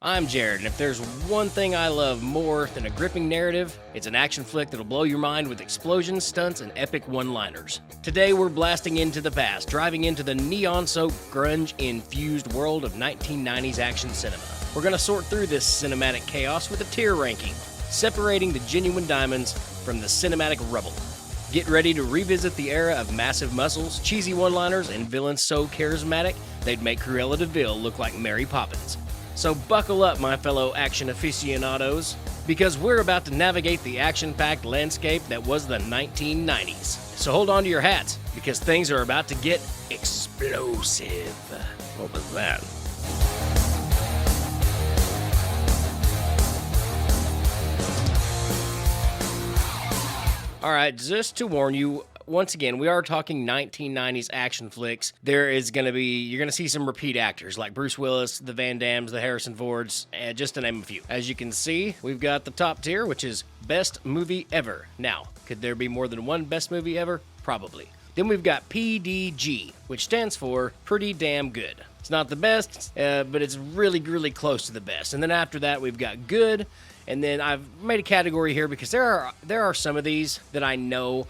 I'm Jared, and if there's one thing I love more than a gripping narrative, it's an action flick that'll blow your mind with explosions, stunts, and epic one-liners. Today we're blasting into the past, driving into the neon-soaked, grunge-infused world of 1990s action cinema. We're gonna sort through this cinematic chaos with a tier ranking, separating the genuine diamonds from the cinematic rubble. Get ready to revisit the era of massive muscles, cheesy one-liners, and villains so charismatic they'd make Cruella de Vil look like Mary Poppins. So buckle up, my fellow action aficionados, because we're about to navigate the action-packed landscape that was the 1990s. So hold on to your hats, because things are about to get explosive. What was that? All right, just to warn you, once again, we are talking 1990s action flicks. You're going to see some repeat actors like Bruce Willis, the Van Dammes, the Harrison Fords, just to name a few. As you can see, we've got the top tier, which is Best Movie Ever. Now, could there be more than one Best Movie Ever? Probably. Then we've got PDG, which stands for Pretty Damn Good. It's not the best, but it's really, really close to the best. And then after that, we've got Good. And then I've made a category here because there are some of these that I know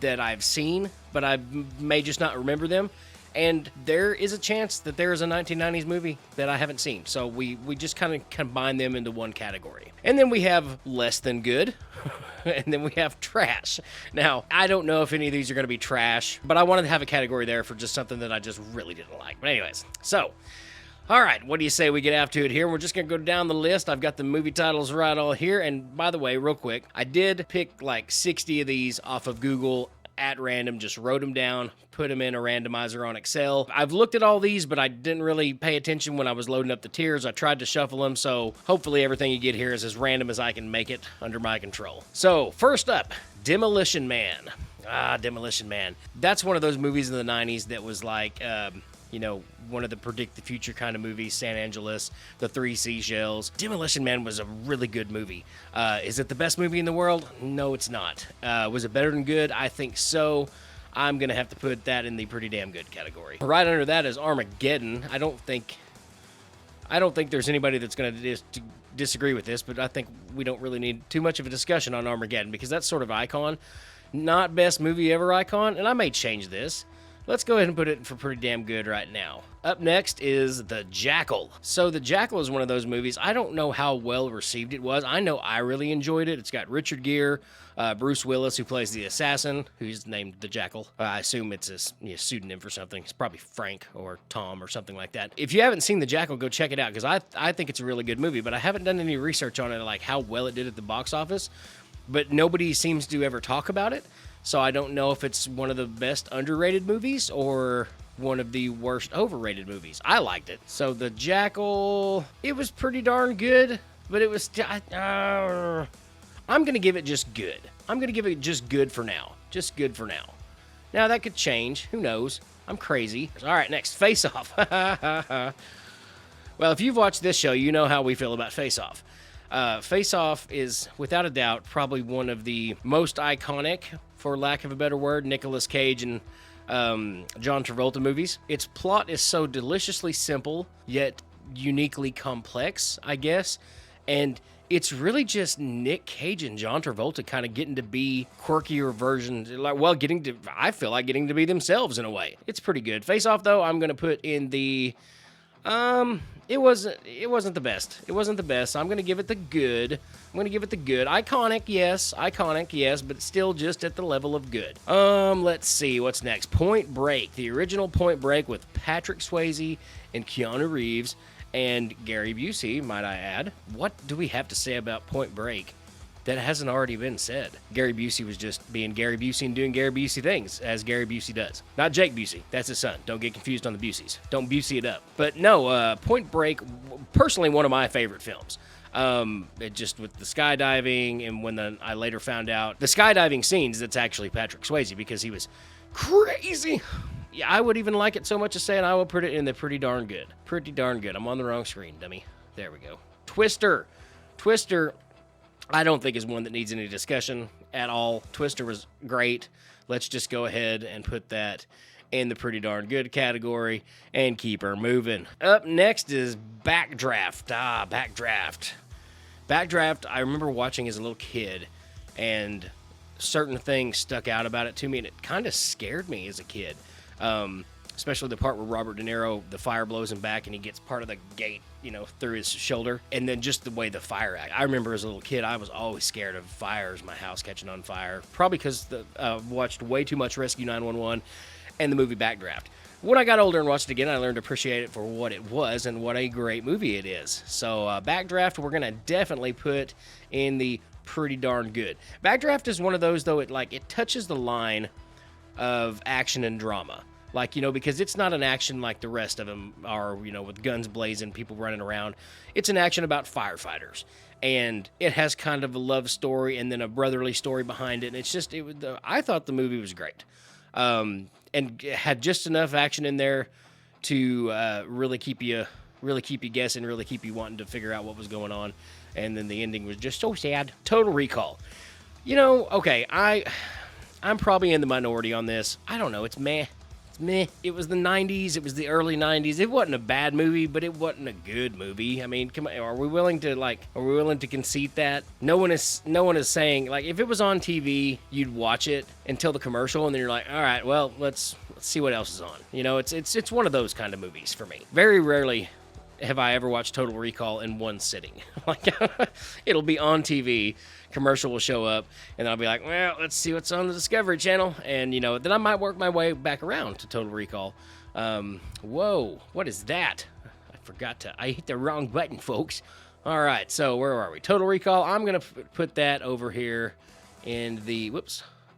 that I've seen, but I may just not remember them. And there is a chance that there is a 1990s movie that I haven't seen. So we just kind of combine them into one category. And then we have Less Than Good. And then we have Trash. Now, I don't know if any of these are going to be trash, but I wanted to have a category there for just something that I just really didn't like. But anyways, so... all right, what do you say we get after it here? We're just going to go down the list. I've got the movie titles right all here. And by the way, real quick, I did pick like 60 of these off of Google at random, just wrote them down, put them in a randomizer on Excel. I've looked at all these, but I didn't really pay attention when I was loading up the tiers. I tried to shuffle them, so hopefully everything you get here is as random as I can make it under my control. So, first up, Demolition Man. Demolition Man. That's one of those movies in the 90s that was like... one of the predict the future kind of movies, San Angeles, The Three Seashells. Demolition Man was a really good movie. Is it the best movie in the world? No, it's not. Was it better than good? I think so. I'm going to have to put that in the pretty damn good category. Right under that is Armageddon. I don't think there's anybody that's going to disagree with this, but I think we don't really need too much of a discussion on Armageddon because that's sort of icon. Not best movie ever icon, and I may change this. Let's go ahead and put it for pretty damn good right now. Up next is The Jackal. So The Jackal is one of those movies. I don't know how well received it was. I know I really enjoyed it. It's got Richard Gere, Bruce Willis, who plays the assassin, who's named The Jackal. I assume it's a pseudonym for something. It's probably Frank or Tom or something like that. If you haven't seen The Jackal, go check it out because I think it's a really good movie, but I haven't done any research on it, like how well it did at the box office. But nobody seems to ever talk about it. So I don't know if it's one of the best underrated movies or one of the worst overrated movies. I liked it. So The Jackal, it was pretty darn good, but it was... I'm going to give it just good. I'm going to give it just good for now. Just good for now. Now, that could change. Who knows? I'm crazy. All right, next, Face Off. Well, if you've watched this show, you know how we feel about Face Off. Face Off is, without a doubt, probably one of the most iconic, for lack of a better word, Nicolas Cage and John Travolta movies. Its plot is so deliciously simple, yet uniquely complex, I guess. And it's really just Nick Cage and John Travolta kind of getting to be quirkier versions, I feel like getting to be themselves in a way. It's pretty good. Face Off, though, I'm going to put in the... It wasn't the best. It wasn't the best. I'm going to give it the good. Iconic, yes, but still just at the level of good. Let's see. What's next? Point Break. The original Point Break with Patrick Swayze and Keanu Reeves and Gary Busey, might I add. What do we have to say about Point Break that hasn't already been said? Gary Busey was just being Gary Busey and doing Gary Busey things, as Gary Busey does. Not Jake Busey. That's his son. Don't get confused on the Buseys. Don't Busey it up. But no, Point Break, personally one of my favorite films. It just with the skydiving, and when I later found out the skydiving scenes, that's actually Patrick Swayze because he was crazy. Yeah, I would even like it so much as saying I would put it in the pretty darn good. Pretty darn good. I'm on the wrong screen, dummy. There we go. Twister, I don't think is one that needs any discussion at all. Twister was great. Let's just go ahead and put that in the pretty darn good category and keep her moving. Up next is Backdraft. Backdraft. Backdraft, I remember watching as a little kid, and certain things stuck out about it to me, and it kind of scared me as a kid. Especially the part where Robert De Niro, the fire blows him back and he gets part of the gate, through his shoulder. And then just the way the fire act. I remember as a little kid, I was always scared of fires, my house catching on fire. Probably because watched way too much Rescue 911 and the movie Backdraft. When I got older and watched it again, I learned to appreciate it for what it was and what a great movie it is. So Backdraft, we're going to definitely put in the pretty darn good. Backdraft is one of those, though, it touches the line of action and drama. Because it's not an action like the rest of them are, with guns blazing, people running around. It's an action about firefighters. And it has kind of a love story and then a brotherly story behind it. And it's just, I thought the movie was great. And it had just enough action in there to really keep you guessing, really keep you wanting to figure out what was going on. And then the ending was just so sad. Total Recall. Okay, I'm probably in the minority on this. I don't know, it's meh. It was the 90s. It was the early 90s. It wasn't a bad movie, but it wasn't a good movie. I mean, come on, are we willing to concede that? No one is saying, if it was on TV, you'd watch it until the commercial, and then you're like, all right, well, let's see what else is on. It's one of those kind of movies for me. Very rarely have I ever watched Total Recall in one sitting. It'll be on TV, commercial will show up, and I'll be like, well, let's see what's on the Discovery Channel, and then I might work my way back around to Total Recall. Whoa, what is that? I hit the wrong button, folks. All right, so where are we? Total Recall, I'm going to put that over here in the,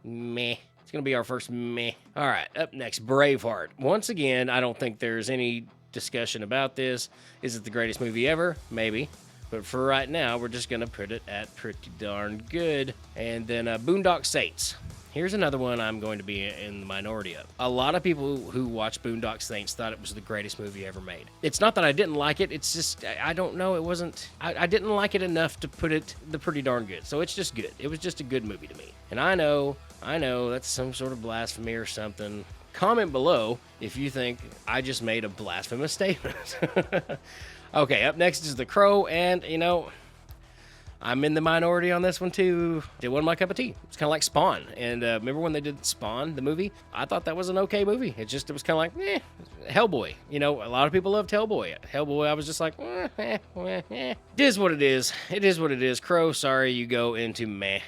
meh. It's going to be our first meh. All right, up next, Braveheart. Once again, I don't think there's any discussion about this. Is it the greatest movie ever? Maybe. But for right now, we're just going to put it at pretty darn good. And then Boondock Saints. Here's another one I'm going to be in the minority of. A lot of people who watched Boondock Saints thought it was the greatest movie ever made. It's not that I didn't like it. It's just, I don't know. It wasn't, I didn't like it enough to put it the pretty darn good. So it's just good. It was just a good movie to me. And I know that's some sort of blasphemy or something. Comment below if you think I just made a blasphemous statement. Okay, up next is The Crow, and, I'm in the minority on this one, too. It wasn't my cup of tea. It's kind of like Spawn, and remember when they did Spawn, the movie? I thought that was an okay movie. It was kind of like, Hellboy. A lot of people loved Hellboy. Hellboy, I was just like, It is what it is. It is what it is. Crow, sorry, you go into meh.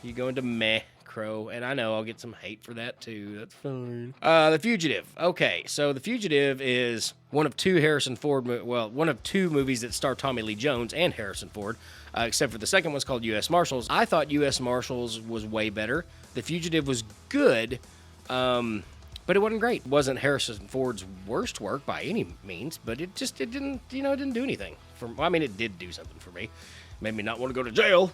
You go into meh. Crow, and I know I'll get some hate for that too. That's fine. The Fugitive. Okay, so The Fugitive is one of two movies that star Tommy Lee Jones and Harrison Ford, except for the second one's called U.S. Marshals. I thought U.S. Marshals was way better. The Fugitive was good, but it wasn't great. It wasn't Harrison Ford's worst work by any means, but it didn't do anything. It did do something for me. Made me not want to go to jail.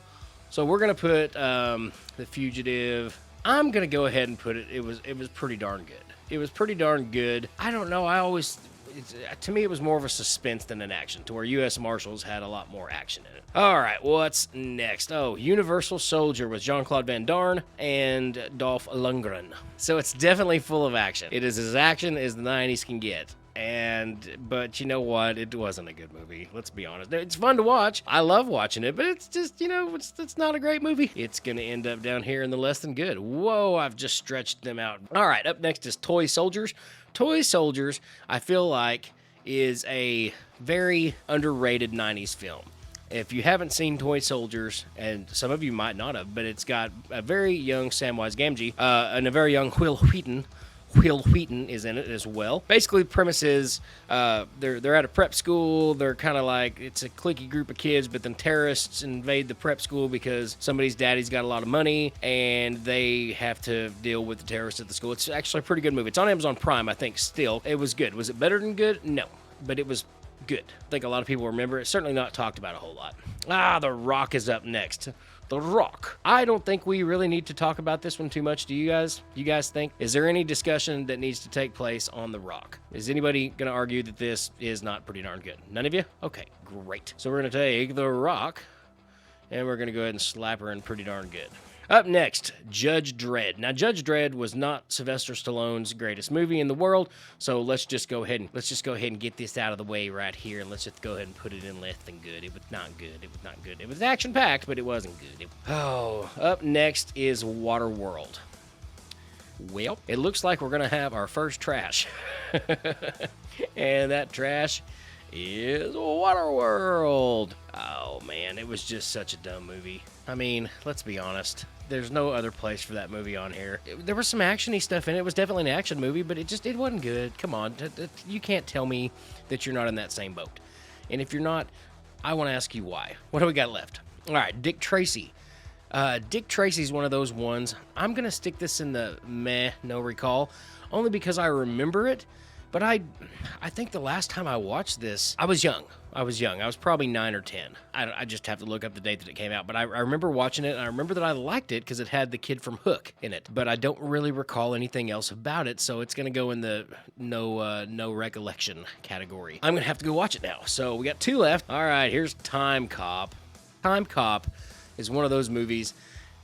So we're going to put The Fugitive. I'm going to go ahead and put it. It was pretty darn good. It was pretty darn good. I don't know. To me, it was more of a suspense than an action, to where U.S. Marshals had a lot more action in it. All right, what's next? Oh, Universal Soldier with Jean-Claude Van Damme and Dolph Lundgren. So it's definitely full of action. It is as action as the 90s can get. But you know what? It wasn't a good movie. Let's be honest. It's fun to watch. I love watching it, but it's just, it's not a great movie. It's going to end up down here in the less than good. Whoa, I've just stretched them out. All right, up next is Toy Soldiers. Toy Soldiers, I feel like, is a very underrated 90s film. If you haven't seen Toy Soldiers, and some of you might not have, but it's got a very young Samwise Gamgee and a very young Will Wheaton. Will Wheaton is in it as well. Basically, the premise is they're at a prep school. They're kind of like, it's a cliquey group of kids, but then terrorists invade the prep school because somebody's daddy's got a lot of money, and they have to deal with the terrorists at the school. It's actually a pretty good movie. It's on Amazon Prime, I think, still. It was good. Was it better than good? No, but it was good. I think a lot of people remember it. It's certainly not talked about a whole lot. The Rock is up next. The Rock. I don't think we really need to talk about this one too much. Do you guys? You guys think? Is there any discussion that needs to take place on The Rock? Is anybody going to argue that this is not pretty darn good? None of you? Okay, great. So we're going to take The Rock, and we're going to go ahead and slap her in pretty darn good. Up next, Judge Dredd. Now, Judge Dredd was not Sylvester Stallone's greatest movie in the world, so let's just go ahead and get this out of the way right here, and let's just go ahead and put it in less than good. It was not good. It was not good. It was action-packed, but it wasn't good. Up next is Waterworld. Well, it looks like we're going to have our first trash. And that trash is Waterworld. Oh, man, it was just such a dumb movie. I mean, let's be honest. There's no other place for that movie on here. There was some action-y stuff in it. It was definitely an action movie, but it wasn't good. Come on. You can't tell me that you're not in that same boat. And if you're not, I want to ask you why. What do we got left? All right, Dick Tracy. Dick Tracy's one of those ones. I'm going to stick this in the meh, no recall, only because I remember it. But I think the last time I watched this, I was young. I was probably 9 or 10. I just have to look up the date that it came out. But I remember watching it, and I remember that I liked it because it had the kid from Hook in it. But I don't really recall anything else about it, so it's going to go in the no recollection category. I'm going to have to go watch it now. So we got 2 left. All right, here's Time Cop. Time Cop is one of those movies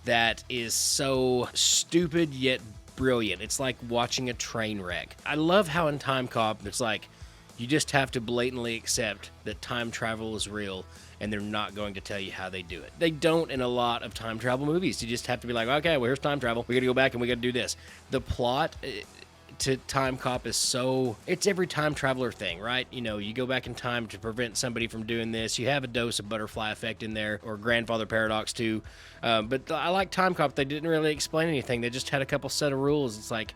that is so stupid yet brilliant. It's like watching a train wreck. I love how in Time Cop, it's like you just have to blatantly accept that time travel is real, and they're not going to tell you how they do it. They don't in a lot of time travel movies. You just have to be like, okay, well, here's time travel. We got to go back and we got to do this. The plot to Time Cop is so, it's every time traveler thing, right? You know, you go back in time to prevent somebody from doing this. You have a dose of butterfly effect in there, or grandfather paradox too. But I like Time Cop. They didn't really explain anything. They just had a couple set of rules. It's like,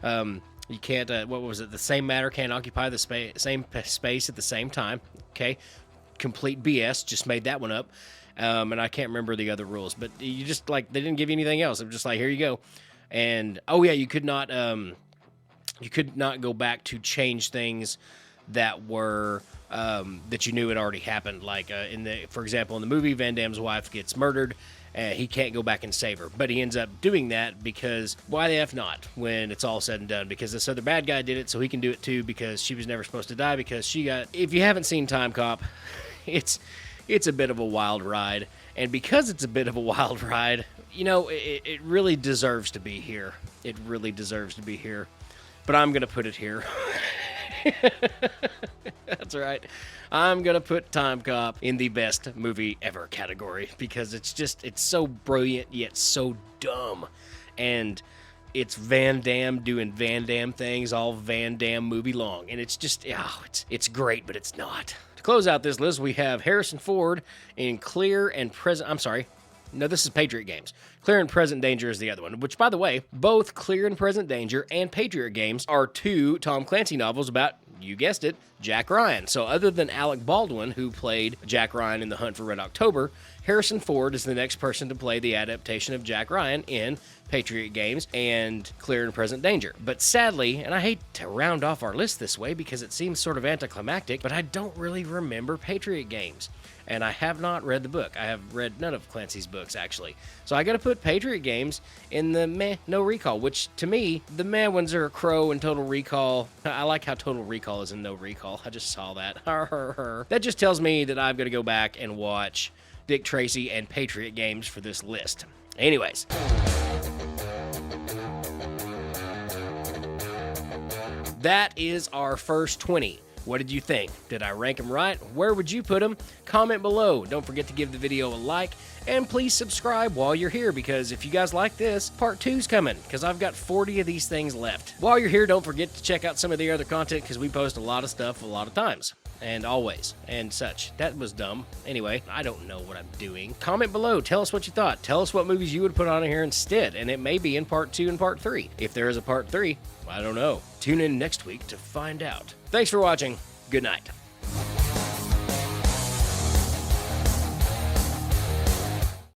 you can't, what was it? The same matter can't occupy the same space at the same time. Okay. Complete BS. Just made that one up. And I can't remember the other rules, but you just like, they didn't give you anything else. It was just like, here you go. And, oh yeah, you could not go back to change things that were that you knew had already happened. Like for example, in the movie, Van Damme's wife gets murdered. He can't go back and save her, but he ends up doing that because why the F not when it's all said and done? Because this other bad guy did it, so he can do it too. Because she was never supposed to die because she got. If you haven't seen Time Cop, it's a bit of a wild ride, and because it's a bit of a wild ride, you know, it really deserves to be here. It really deserves to be here. But I'm going to put it here. That's right. I'm going to put Time Cop in the best movie ever category because it's so brilliant yet so dumb. And it's Van Damme doing Van Damme things all Van Damme movie long. And it's just, it's great, but it's not. To close out this list, we have Harrison Ford in Clear and Present... I'm sorry. No, this is Patriot Games. Clear and Present Danger is the other one, which, by the way, both Clear and Present Danger and Patriot Games are 2 Tom Clancy novels about, you guessed it, Jack Ryan. So other than Alec Baldwin, who played Jack Ryan in The Hunt for Red October, Harrison Ford is the next person to play the adaptation of Jack Ryan in Patriot Games and Clear and Present Danger. But sadly, and I hate to round off our list this way because it seems sort of anticlimactic, but I don't really remember Patriot Games. And I have not read the book. I have read none of Clancy's books, actually. So I got to put Patriot Games in the meh, no recall, which to me, the meh ones are Crow and Total Recall. I like how Total Recall is in no recall. I just saw that. That just tells me that I've got to go back and watch Dick Tracy and Patriot Games for this list. Anyways. That is our first 20. What did you think? Did I rank them right? Where would you put them? Comment below. Don't forget to give the video a like, and please subscribe while you're here, because if you guys like this, part 2's coming, because I've got 40 of these things left. While you're here, don't forget to check out some of the other content, because we post a lot of stuff a lot of times. And always, and such. That was dumb. Anyway, I don't know what I'm doing. Comment below. Tell us what you thought. Tell us what movies you would put on here instead, and it may be in part 2 and part 3. If there is a part 3, I don't know. Tune in next week to find out. Thanks for watching. Good night.